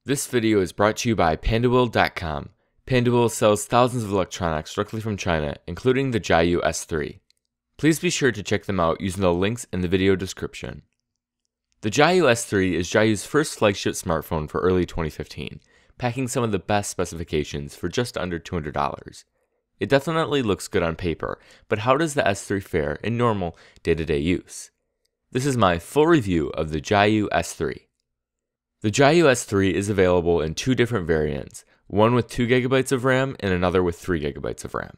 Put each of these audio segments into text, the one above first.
This video is brought to you by Pandawill.com. Pandawill sells thousands of electronics directly from China, including the JIAYU S3. Please be sure to check them out using the links in the video description. The JIAYU S3 is JIAYU's first flagship smartphone for early 2015, packing some of the best specifications for just under $200. It definitely looks good on paper, but how does the S3 fare in normal day-to-day use? This is my full review of the JIAYU S3. The JIAYU S3 is available in two different variants, one with 2GB of RAM and another with 3GB of RAM.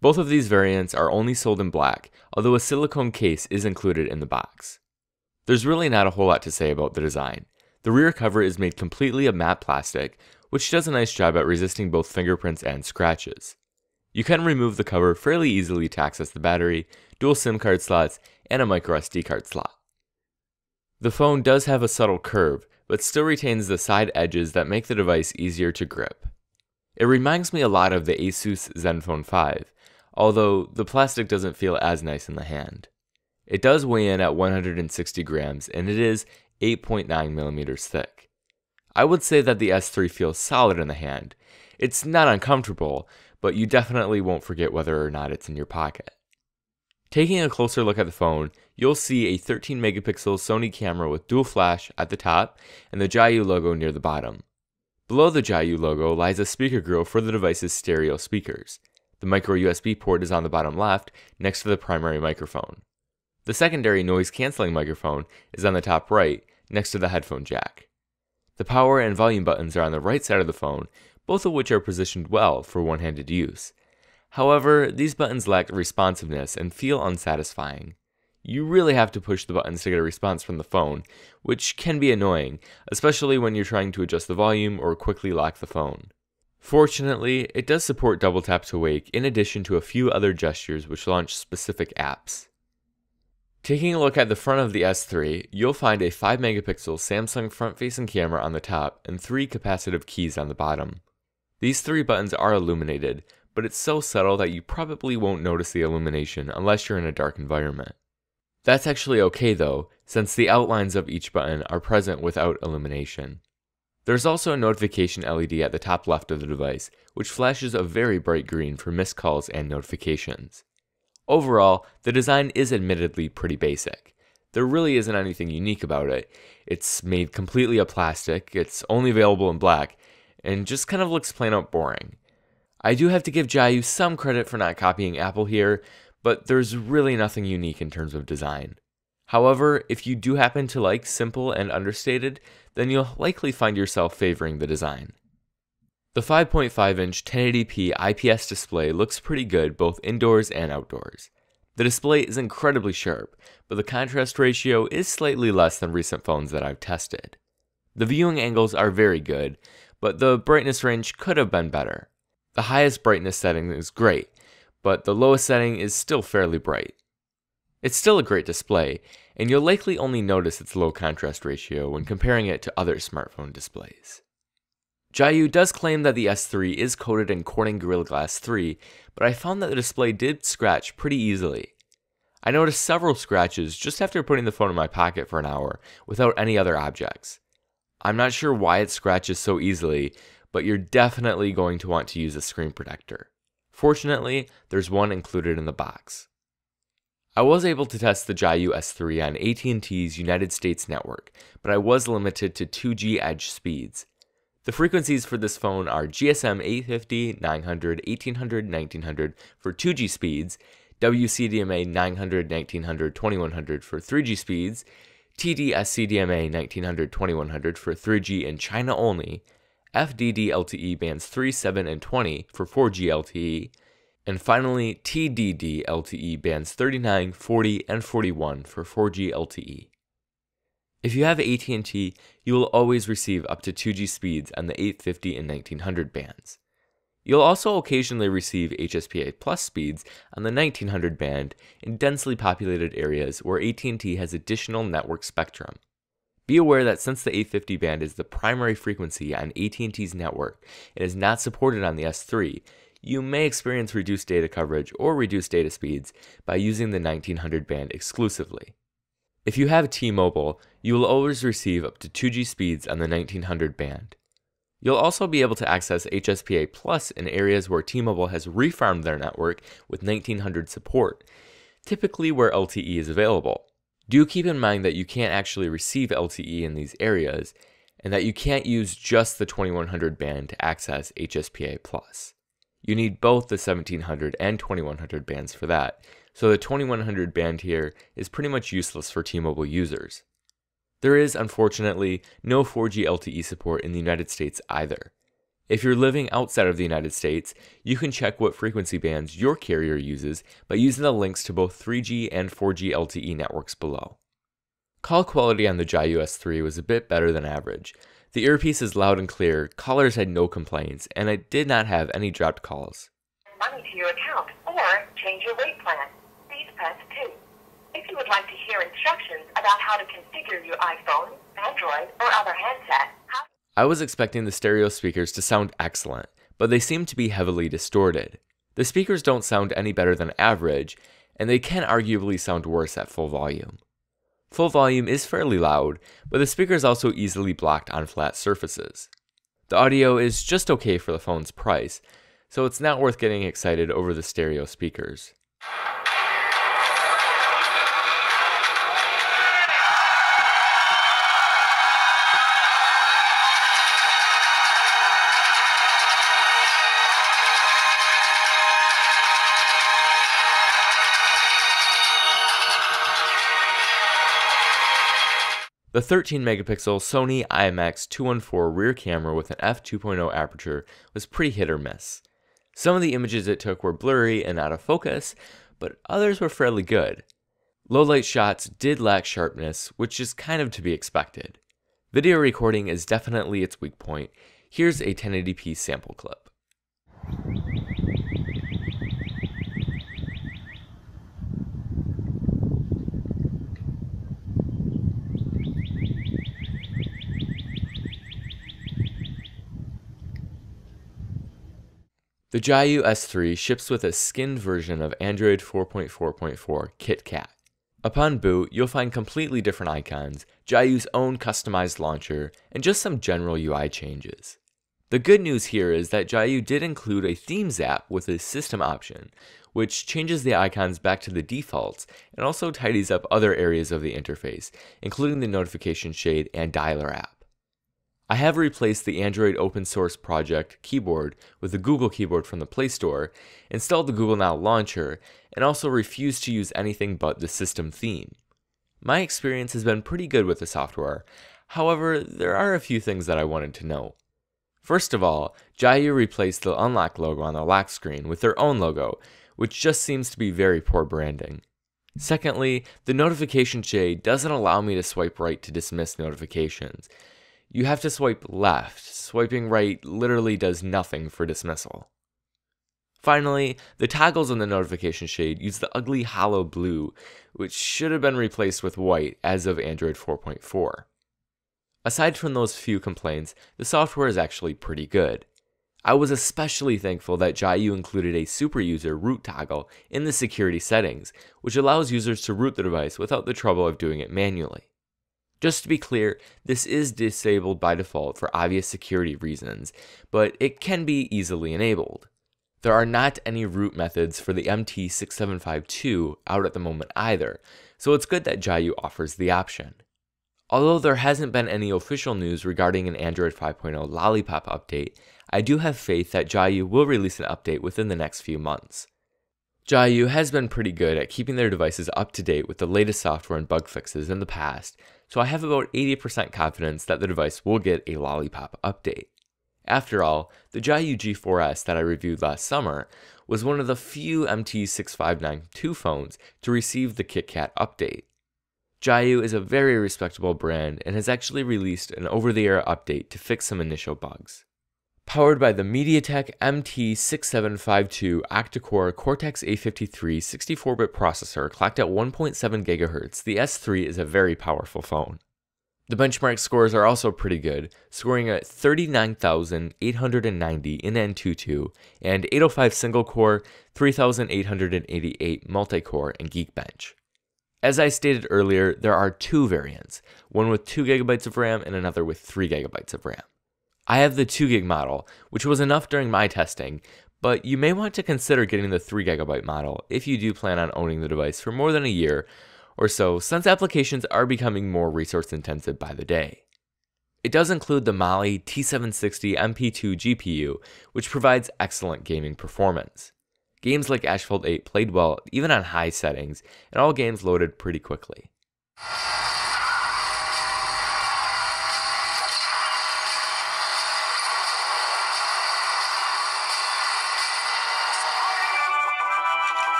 Both of these variants are only sold in black, although a silicone case is included in the box. There's really not a whole lot to say about the design. The rear cover is made completely of matte plastic, which does a nice job at resisting both fingerprints and scratches. You can remove the cover fairly easily to access the battery, dual SIM card slots, and a microSD card slot. The phone does have a subtle curve, but still retains the side edges that make the device easier to grip. It reminds me a lot of the Asus Zenfone 5, although the plastic doesn't feel as nice in the hand. It does weigh in at 160 grams and it is 8.9 millimeters thick. I would say that the S3 feels solid in the hand. It's not uncomfortable, but you definitely won't forget whether or not it's in your pocket. Taking a closer look at the phone, you'll see a 13 megapixel Sony camera with dual flash at the top and the JIAYU logo near the bottom. Below the JIAYU logo lies a speaker grill for the device's stereo speakers. The micro USB port is on the bottom left next to the primary microphone. The secondary noise cancelling microphone is on the top right next to the headphone jack. The power and volume buttons are on the right side of the phone, both of which are positioned well for one-handed use. However, these buttons lack responsiveness and feel unsatisfying. You really have to push the buttons to get a response from the phone, which can be annoying, especially when you're trying to adjust the volume or quickly lock the phone. Fortunately, it does support double tap to wake in addition to a few other gestures which launch specific apps. Taking a look at the front of the S3, you'll find a 5 megapixel Samsung front-facing camera on the top and 3 capacitive keys on the bottom. These 3 buttons are illuminated, but it's so subtle that you probably won't notice the illumination unless you're in a dark environment. That's actually okay though, since the outlines of each button are present without illumination. There's also a notification LED at the top left of the device, which flashes a very bright green for missed calls and notifications. Overall, the design is admittedly pretty basic. There really isn't anything unique about it. It's made completely of plastic, it's only available in black, and just kind of looks plain out boring. I do have to give JIAYU some credit for not copying Apple here, but there's really nothing unique in terms of design. However, if you do happen to like simple and understated, then you'll likely find yourself favoring the design. The 5.5-inch 1080p IPS display looks pretty good both indoors and outdoors. The display is incredibly sharp, but the contrast ratio is slightly less than recent phones that I've tested. The viewing angles are very good, but the brightness range could have been better. The highest brightness setting is great, but the lowest setting is still fairly bright. It's still a great display, and you'll likely only notice its low contrast ratio when comparing it to other smartphone displays. JIAYU does claim that the S3 is coated in Corning Gorilla Glass 3, but I found that the display did scratch pretty easily. I noticed several scratches just after putting the phone in my pocket for an hour without any other objects. I'm not sure why it scratches so easily, but you're definitely going to want to use a screen protector. Fortunately, there's one included in the box. I was able to test the JIAYU S3 on AT&T's United States network, but I was limited to 2G edge speeds. The frequencies for this phone are GSM 850, 900, 1800, 1900 for 2G speeds, WCDMA 900, 1900, 2100 for 3G speeds, TD-SCDMA 1900, 2100 for 3G in China only, FDD-LTE bands 3, 7, and 20 for 4G LTE, and finally TDD-LTE bands 39, 40, and 41 for 4G LTE. If you have AT&T, you will always receive up to 2G speeds on the 850 and 1900 bands. You'll also occasionally receive HSPA plus speeds on the 1900 band in densely populated areas where AT&T has additional network spectrum. Be aware that since the 850 band is the primary frequency on AT&T's network and is not supported on the S3, you may experience reduced data coverage or reduced data speeds by using the 1900 band exclusively. If you have T-Mobile, you will always receive up to 2G speeds on the 1900 band. You'll also be able to access HSPA Plus in areas where T-Mobile has refarmed their network with 1900 support, typically where LTE is available. Do keep in mind that you can't actually receive LTE in these areas, and that you can't use just the 2100 band to access HSPA Plus. You need both the 1700 and 2100 bands for that, so the 2100 band here is pretty much useless for T-Mobile users. There is, unfortunately, no 4G LTE support in the United States either. If you're living outside of the United States, you can check what frequency bands your carrier uses by using the links to both 3G and 4G LTE networks below. Call quality on the JIAYU S3 was a bit better than average. The earpiece is loud and clear, callers had no complaints, and I did not have any dropped calls. Money to your account or change your rate plan. Please press 2. If you would like to hear instructions about how to configure your iPhone, Android, or other handset, I was expecting the stereo speakers to sound excellent, but they seem to be heavily distorted. The speakers don't sound any better than average, and they can arguably sound worse at full volume. Full volume is fairly loud, but the speaker is also easily blocked on flat surfaces. The audio is just okay for the phone's price, so it's not worth getting excited over the stereo speakers. The 13-megapixel Sony IMX214 rear camera with an f2.0 aperture was pretty hit or miss. Some of the images it took were blurry and out of focus, but others were fairly good. Low-light shots did lack sharpness, which is kind of to be expected. Video recording is definitely its weak point. Here's a 1080p sample clip. The JIAYU S3 ships with a skinned version of Android 4.4.4 KitKat. Upon boot, you'll find completely different icons, JIAYU's own customized launcher, and just some general UI changes. The good news here is that JIAYU did include a Themes app with a system option, which changes the icons back to the defaults and also tidies up other areas of the interface, including the notification shade and dialer app. I have replaced the Android open source project keyboard with the Google keyboard from the Play Store, installed the Google Now launcher, and also refused to use anything but the system theme. My experience has been pretty good with the software, however, there are a few things that I wanted to note. First of all, JIAYU replaced the unlock logo on the lock screen with their own logo, which just seems to be very poor branding. Secondly, the notification shade doesn't allow me to swipe right to dismiss notifications. You have to swipe left. Swiping right literally does nothing for dismissal. Finally, the toggles on the notification shade use the ugly hollow blue, which should have been replaced with white as of Android 4.4. Aside from those few complaints, the software is actually pretty good. I was especially thankful that JIAYU included a super user root toggle in the security settings, which allows users to root the device without the trouble of doing it manually. Just to be clear, this is disabled by default for obvious security reasons, but it can be easily enabled. There are not any root methods for the MT6752 out at the moment either, so it's good that JIAYU offers the option. Although there hasn't been any official news regarding an Android 5.0 Lollipop update, I do have faith that JIAYU will release an update within the next few months. JIAYU has been pretty good at keeping their devices up to date with the latest software and bug fixes in the past, so I have about 80% confidence that the device will get a Lollipop update. After all, the JIAYU G4S that I reviewed last summer was one of the few MT6592 phones to receive the KitKat update. JIAYU is a very respectable brand and has actually released an over-the-air update to fix some initial bugs. Powered by the MediaTek MT6752 octa-core Cortex-A53 64-bit processor clocked at 1.7 GHz, the S3 is a very powerful phone. The benchmark scores are also pretty good, scoring at 39,890 in Antutu and 805 single-core, 3,888 multi-core in Geekbench. As I stated earlier, there are two variants, one with 2 GB of RAM and another with 3 GB of RAM. I have the 2GB model, which was enough during my testing, but you may want to consider getting the 3GB model if you do plan on owning the device for more than a year or so, since applications are becoming more resource intensive by the day. It does include the Mali T760 MP2 GPU, which provides excellent gaming performance. Games like Asphalt 8 played well even on high settings, and all games loaded pretty quickly.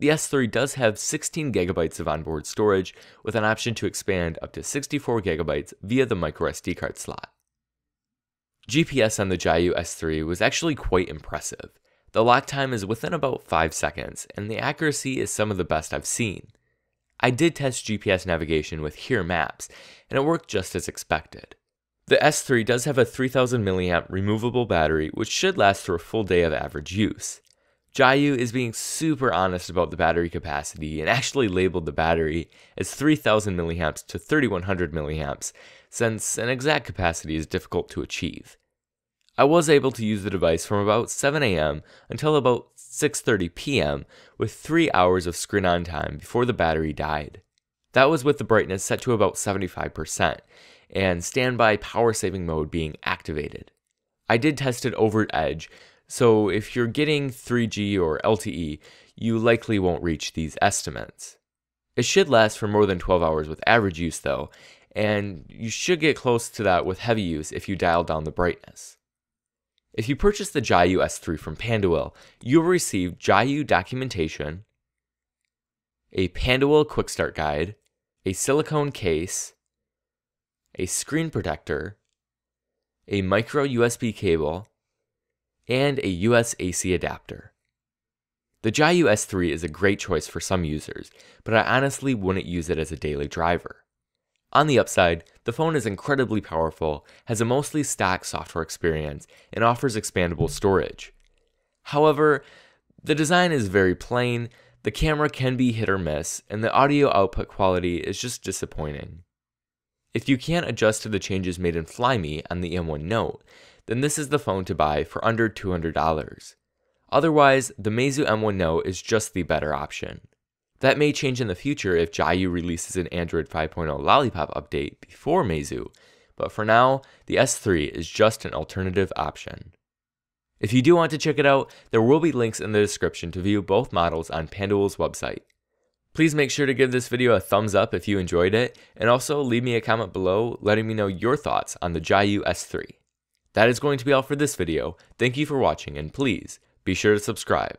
The S3 does have 16GB of onboard storage, with an option to expand up to 64GB via the microSD card slot. GPS on the JIAYU S3 was actually quite impressive. The lock time is within about 5 seconds, and the accuracy is some of the best I've seen. I did test GPS navigation with Here Maps, and it worked just as expected. The S3 does have a 3000 mAh removable battery, which should last through a full day of average use. JIAYU is being super honest about the battery capacity and actually labeled the battery as 3000 mAh to 3100 mAh, since an exact capacity is difficult to achieve. I was able to use the device from about 7 AM until about 6:30 PM with 3 hours of screen on time before the battery died. That was with the brightness set to about 75% and standby power saving mode being activated. I did test it over Edge, so if you're getting 3G or LTE, you likely won't reach these estimates. It should last for more than 12 hours with average use though, and you should get close to that with heavy use if you dial down the brightness. If you purchase the JIAYU S3 from Pandawill, you will receive JIAYU documentation, a Pandawill quick start guide, a silicone case, a screen protector, a micro USB cable, and a US AC adapter. The JIAYU S3 is a great choice for some users, but I honestly wouldn't use it as a daily driver. On the upside, the phone is incredibly powerful, has a mostly stock software experience, and offers expandable storage. However, the design is very plain, the camera can be hit or miss, and the audio output quality is just disappointing. If you can't adjust to the changes made in Flyme on the M1 Note, then this is the phone to buy for under $200. Otherwise, the Meizu M1 Note is just the better option. That may change in the future if JIAYU releases an Android 5.0 Lollipop update before Meizu, but for now, the S3 is just an alternative option. If you do want to check it out, there will be links in the description to view both models on Pandawill's website. Please make sure to give this video a thumbs up if you enjoyed it, and also leave me a comment below letting me know your thoughts on the JIAYU S3. That is going to be all for this video. Thank you for watching, and please be sure to subscribe.